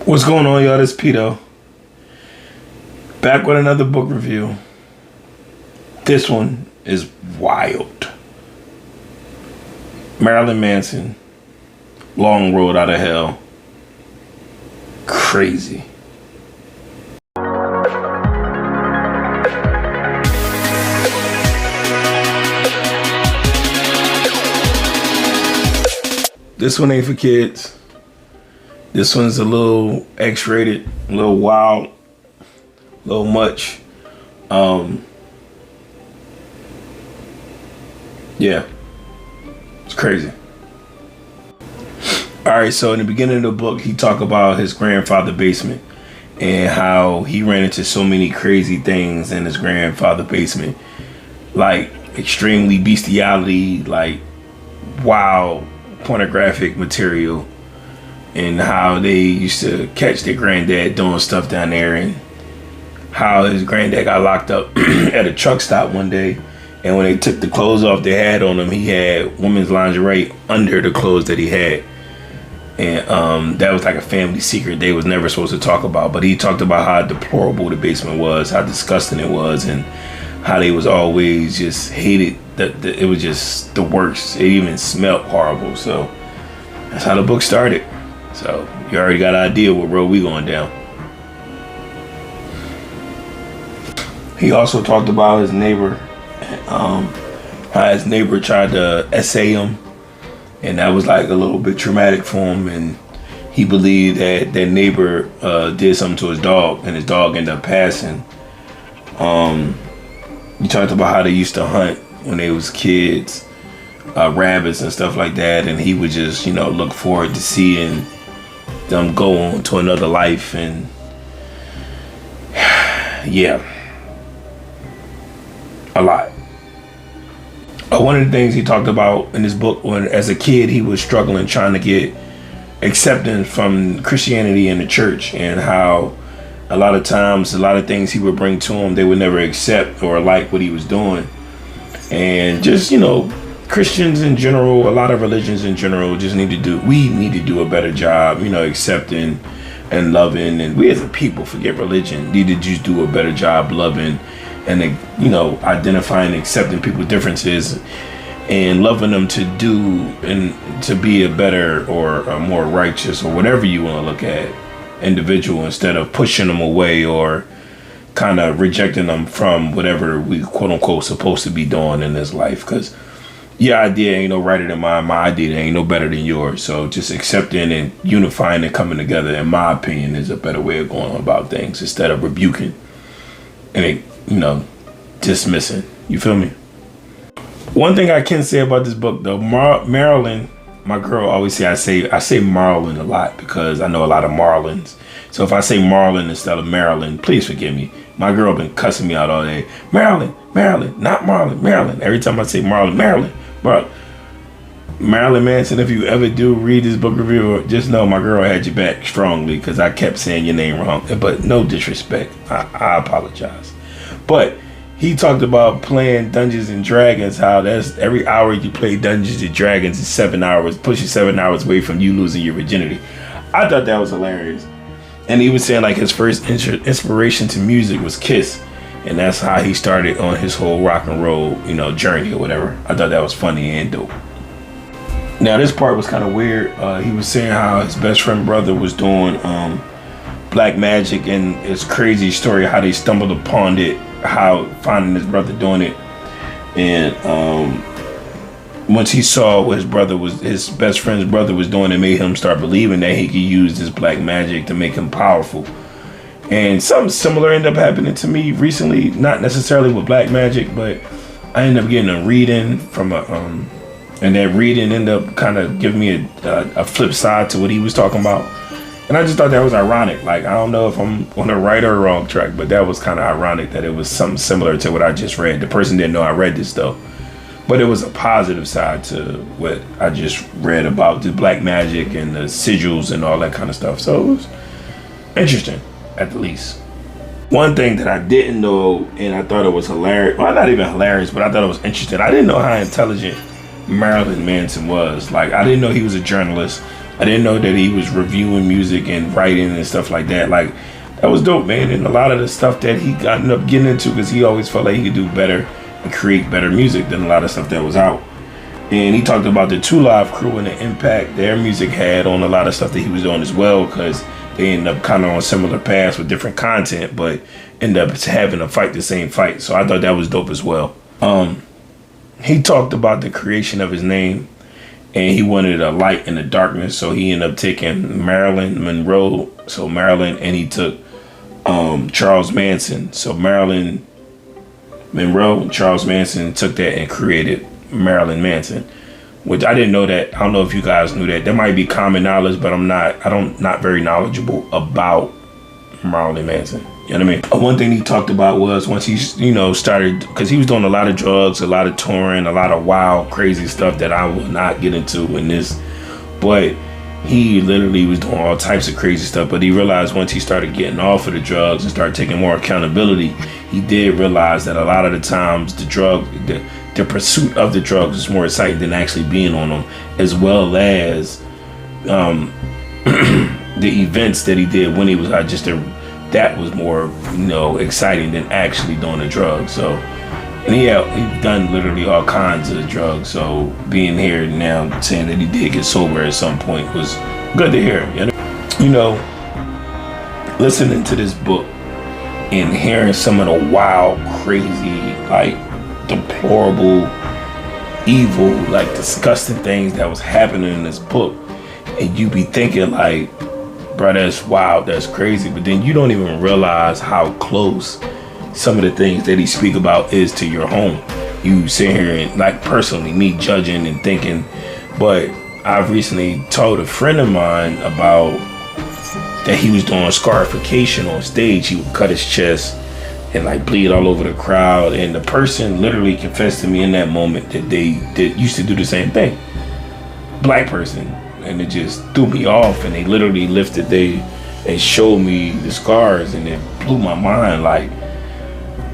What's going on, y'all? This Pito. Back with another book review. This one is wild. Marilyn Manson, Long Road Out of Hell. Crazy. This one ain't for kids. This one's a little X-rated, a little wild, a little much. Yeah, it's crazy. All right, so in the beginning of the book, he talked about his grandfather's basement and how he ran into so many crazy things in his grandfather's basement, like extremely bestiality, like wild pornographic material, and how they used to catch their granddad doing stuff down there, and how his granddad got locked up at a truck stop one day, and when they took the clothes off they had on him, he had women's lingerie under the clothes that he had. And that was like a family secret they was never supposed to talk about. But he talked about how deplorable the basement was, how disgusting it was, and how they was always just hated. That it was just the worst. It even smelled horrible. So that's how the book started. So you already got an idea what road we going down. He also talked about his neighbor, how his neighbor tried to essay him, and that was like a little bit traumatic for him, and he believed that that neighbor did something to his dog, and his dog ended up passing. He talked about how they used to hunt when they was kids, rabbits and stuff like that, and he would just, you know, look forward to seeing them go on to another life. And yeah, a lot. One of the things he talked about in this book, when as a kid he was struggling trying to get acceptance from Christianity and the church, and how a lot of times a lot of things he would bring to him they would never accept or like what he was doing. And just, you know, Christians in general, a lot of religions in general, just need to do a better job, you know, accepting and loving. And we as a people, forget religion, need to just do a better job loving and, you know, identifying and accepting people's differences and loving them to do and to be a better or a more righteous or whatever you want to look at individual, instead of pushing them away or kind of rejecting them from whatever we quote unquote supposed to be doing in this life. Because your idea ain't no righter than mine, my idea ain't no better than yours. So just accepting and unifying and coming together, in my opinion, is a better way of going about things, instead of rebuking and, you know, dismissing. You feel me? One thing I can say about this book though, Marilyn, my girl always say I say Marilyn a lot because I know a lot of Marlins. So if I say Marlon instead of Marilyn, please forgive me. My girl been cussing me out all day. Marilyn, not Marlon, Marilyn. Every time I say Marlon, Marilyn. Bro, Marilyn Manson, if you ever do read this book review, just know my girl had your back strongly because I kept saying your name wrong. But no disrespect. I apologize. But he talked about playing Dungeons and Dragons, how that's every hour you play Dungeons and Dragons is 7 hours, push you 7 hours away from you losing your virginity. I thought that was hilarious. And he was saying like his first inspiration to music was Kiss. And that's how he started on his whole rock and roll, you know, journey or whatever. I thought that was funny and dope. Now this part was kind of weird. He was saying how his best friend brother was doing black magic, and it's crazy story how they stumbled upon it, how finding his brother doing it. And once he saw what his best friend's brother was doing, it made him start believing that he could use this black magic to make him powerful. And something similar ended up happening to me recently, not necessarily with black magic, but I ended up getting a reading from and that reading ended up kind of giving me a flip side to what he was talking about. And I just thought that was ironic. Like, I don't know if I'm on the right or wrong track, but that was kind of ironic that it was something similar to what I just read. The person didn't know I read this though. But it was a positive side to what I just read about the black magic and the sigils and all that kind of stuff. So it was interesting, at the least. One thing that I didn't know, and I thought it was hilarious, well, not even hilarious, but I thought it was interesting. I didn't know how intelligent Marilyn Manson was. Like, I didn't know he was a journalist. I didn't know that he was reviewing music and writing and stuff like that. Like, that was dope, man. And a lot of the stuff that he ended up getting into, because he always felt like he could do better and create better music than a lot of stuff that was out. And he talked about the Two Live Crew and the impact their music had on a lot of stuff that he was doing as well, because they ended up kind of on similar paths with different content, but ended up having to fight the same fight. So I thought that was dope as well. He talked about the creation of his name, and he wanted a light in the darkness, so he ended up taking Marilyn Monroe, so Marilyn, and he took Charles Manson. So Marilyn Monroe and Charles Manson took that and created Marilyn Manson, which I didn't know that. I don't know if you guys knew that. That might be common knowledge, but I'm not very knowledgeable about Marilyn Manson. You know what I mean? One thing he talked about was once he, started, because he was doing a lot of drugs, a lot of touring, a lot of wild, crazy stuff that I will not get into in this, but he literally was doing all types of crazy stuff. But he realized once he started getting off of the drugs and started taking more accountability, he did realize that a lot of the times the pursuit of the drugs is more exciting than actually being on them, as well as the events that he did when he was out, that was more, exciting than actually doing the drugs. So, and he's done literally all kinds of drugs. So being here now saying that he did get sober at some point was good to hear. Listening to this book and hearing some of the wild, crazy, like deplorable, evil, like disgusting things that was happening in this book, and you be thinking like, bro, that's wild, that's crazy. But then you don't even realize how close some of the things that he speak about is to your home. You sit here and, like, personally, me judging and thinking, but I've recently told a friend of mine about that he was doing scarification on stage. He would cut his chest and like bleed all over the crowd. And the person literally confessed to me in that moment that they used to do the same thing. Black person. And it just threw me off, and they literally they showed me the scars, and it blew my mind. Like,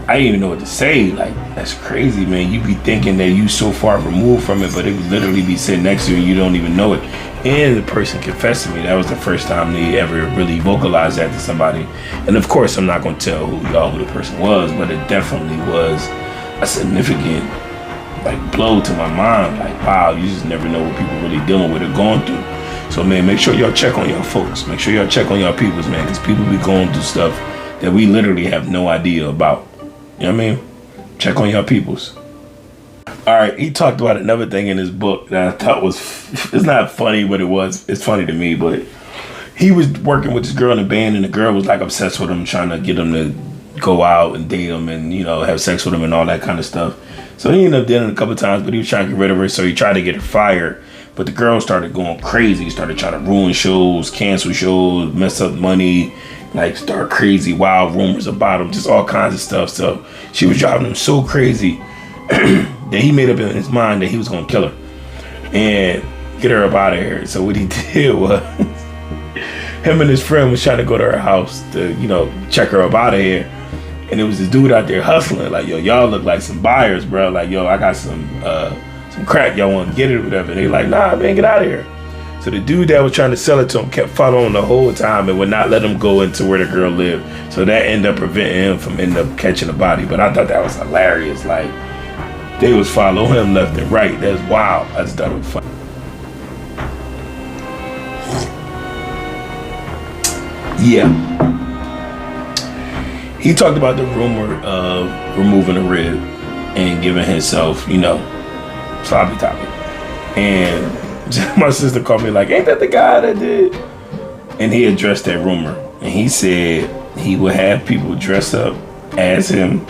I didn't even know what to say. Like, that's crazy, man. You be thinking that you so far removed from it, but it would literally be sitting next to you and you don't even know it. And the person confessed to me. That was the first time they ever really vocalized that to somebody. And of course, I'm not gonna tell who the person was, but it definitely was a significant blow to my mind. Like, wow, you just never know what people really dealing with or going through. So, man, make sure y'all check on y'all folks. Make sure y'all check on y'all peoples, man, because people be going through stuff that we literally have no idea about. You know what I mean? Check on y'all peoples. All right, he talked about another thing in his book that I thought was, it's not funny, but it's funny to me, but he was working with this girl in a band, and the girl was like obsessed with him, trying to get him to go out and date him and, have sex with him and all that kind of stuff. So he ended up dating a couple of times, but he was trying to get rid of her, so he tried to get her fired. But the girl started going crazy, started trying to ruin shows, cancel shows, mess up money, start crazy, wild rumors about him, just all kinds of stuff. So she was driving him so crazy that he made up in his mind that he was going to kill her and get her up out of here. So what he did was, him and his friend was trying to go to her house to, check her up out of here. And it was this dude out there hustling, like, yo, y'all look like some buyers, bro. Like, yo, I got some crack, y'all want to get it or whatever. And they like, nah, man, get out of here. So the dude that was trying to sell it to him kept following the whole time and would not let him go into where the girl lived. So that ended up preventing him from ending up catching the body. But I thought that was hilarious. Like, they was following him left and right. That's wild. I just thought it was funny. Yeah. He talked about the rumor of removing a rib and giving himself, sloppy toppy. And my sister called me like, ain't that the guy that did? And he addressed that rumor. And he said he would have people dress up as him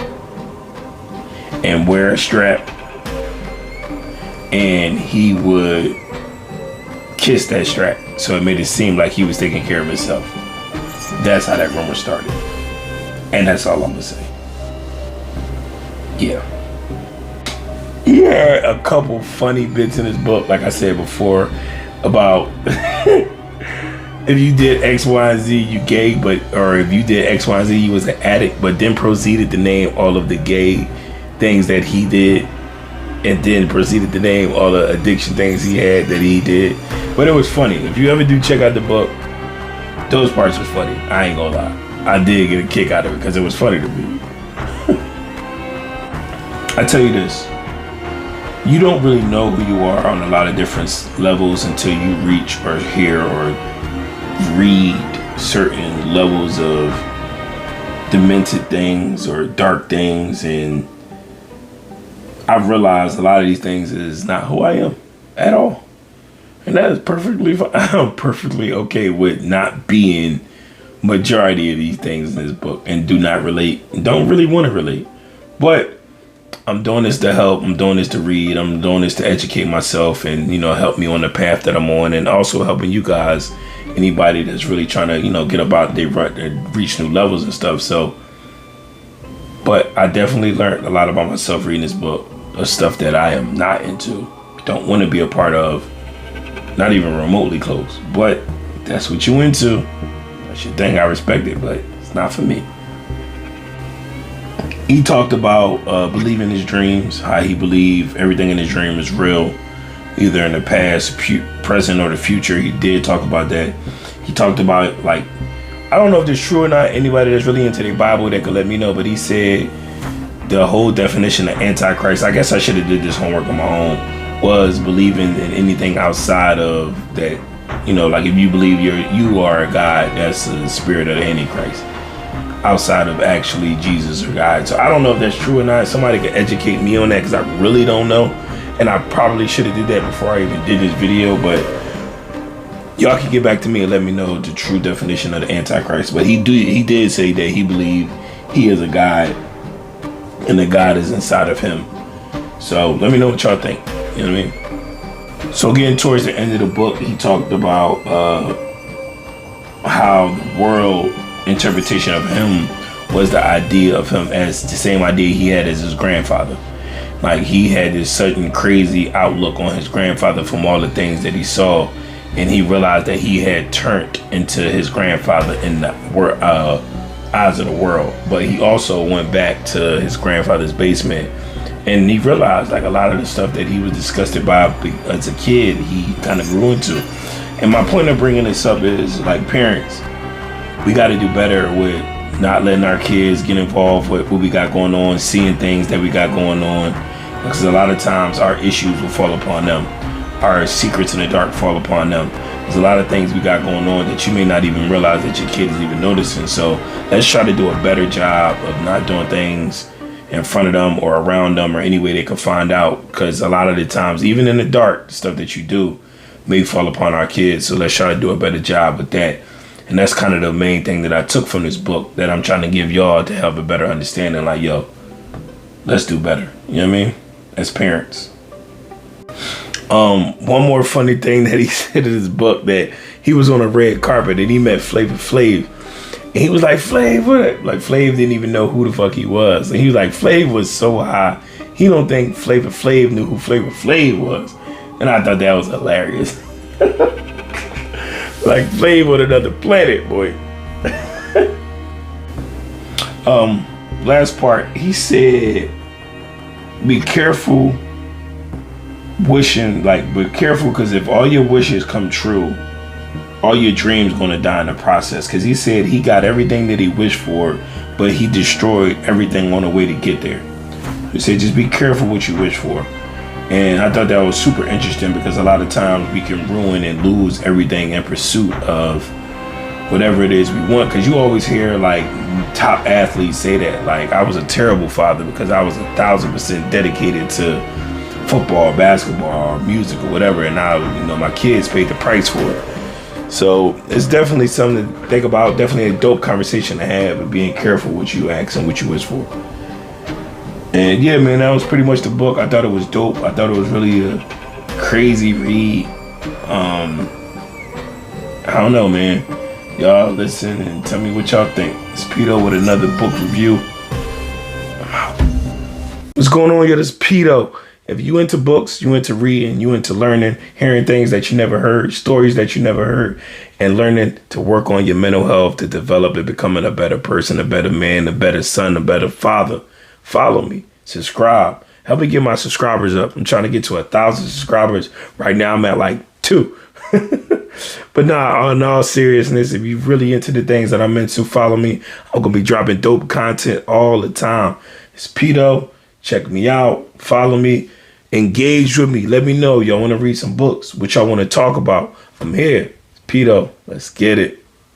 and wear a strap. And he would kiss that strap. So it made it seem like he was taking care of himself. That's how that rumor started. And that's all I'm gonna say. Yeah. He had a couple funny bits in his book, like I said before, about if you did X, Y, and Z, you gay, or if you did X, Y, and Z, you was an addict, but then proceeded to name all of the gay things that he did, and then proceeded to name all the addiction things he had that he did. But it was funny. If you ever do check out the book, those parts was funny. I ain't gonna lie. I did get a kick out of it because it was funny to me. I tell you this. You don't really know who you are on a lot of different levels until you reach or hear or read certain levels of demented things or dark things. And I've realized a lot of these things is not who I am at all. And that is perfectly fine. I'm perfectly okay with not being majority of these things in this book and do not relate, don't really want to relate. But I'm doing this to help. I'm doing this to read. I'm doing this to educate myself and, help me on the path that I'm on, and also helping you guys, anybody that's really trying to, get about their reach new levels and stuff. So, but I definitely learned a lot about myself reading this book of stuff that I am not into, don't want to be a part of, not even remotely close. But that's what you into. That's your thing. I respect it, but it's not for me. He talked about believing his dreams, how he believed everything in his dream is real, either in the past, present, or the future. He did talk about that. He talked about, like, I don't know if this is true or not. Anybody that's really into their Bible that could let me know. But he said the whole definition of Antichrist, I guess I should have did this homework on my own, was believing in anything outside of that. Like if you believe you are a God, that's the spirit of the Antichrist, outside of actually Jesus or God. So I don't know if that's true or not. Somebody could educate me on that, because I really don't know. And I probably should have did that before I even did this video. But y'all can get back to me and let me know the true definition of the Antichrist. But he did say that he believed he is a God and the God is inside of him. So let me know what y'all think. You know what I mean? So getting towards the end of the book, he talked about how the world interpretation of him was the idea of him as the same idea he had as his grandfather. Like he had this certain crazy outlook on his grandfather from all the things that he saw, and he realized that he had turned into his grandfather in the eyes of the world. But he also went back to his grandfather's basement, and he realized like a lot of the stuff that he was disgusted by as a kid, he kind of grew into. And my point of bringing this up is, like, parents, we got to do better with not letting our kids get involved with what we got going on, seeing things that we got going on, because a lot of times our issues will fall upon them. Our secrets in the dark fall upon them. There's a lot of things we got going on that you may not even realize that your kid is even noticing. So let's try to do a better job of not doing things in front of them or around them or any way they can find out, because a lot of the times, even in the dark, the stuff that you do may fall upon our kids. So let's try to do a better job with that. And that's kind of the main thing that I took from this book that I'm trying to give y'all to have a better understanding. Like, yo, let's do better. You know what I mean? As parents. One more funny thing that he said in his book, that he was on a red carpet and he met Flavor Flav. And he was like, Flav, what? Like, Flav didn't even know who the fuck he was. And he was like, Flav was so high, he don't think Flavor Flav knew who Flavor Flav was. And I thought that was hilarious. Like Flav on another planet, boy. Last part, he said, be careful wishing, like, be careful, because if all your wishes come true, all your dreams gonna die in the process. Because he said he got everything that he wished for, but he destroyed everything on the way to get there. He said just be careful what you wish for. And I thought that was super interesting, because a lot of times we can ruin and lose everything in pursuit of whatever it is we want. Because you always hear like top athletes say that, like, I was a terrible father because I was 1,000% dedicated to football, basketball, or music, or whatever, and now my kids paid the price for it. So it's definitely something to think about. Definitely a dope conversation to have, and being careful what you ask and what you wish for. And yeah, man, that was pretty much the book. I thought it was dope. I thought it was really a crazy read. I don't know, man. Y'all listen and tell me what y'all think. It's Pito with another book review. I'm out. What's going on? Yo, this is Pito. If you into books, you into reading, you into learning, hearing things that you never heard, stories that you never heard, and learning to work on your mental health, to develop it, becoming a better person, a better man, a better son, a better father, follow me, subscribe, help me get my subscribers up. I'm trying to get to 1,000 subscribers. Right now I'm at like 2. But nah, in all seriousness, if you're really into the things that I'm into, follow me. I'm gonna be dropping dope content all the time. It's Pito. Check me out. Follow me. Engage with me. Let me know y'all want to read some books, which y'all want to talk about. I'm here. It's Pito. Let's get it.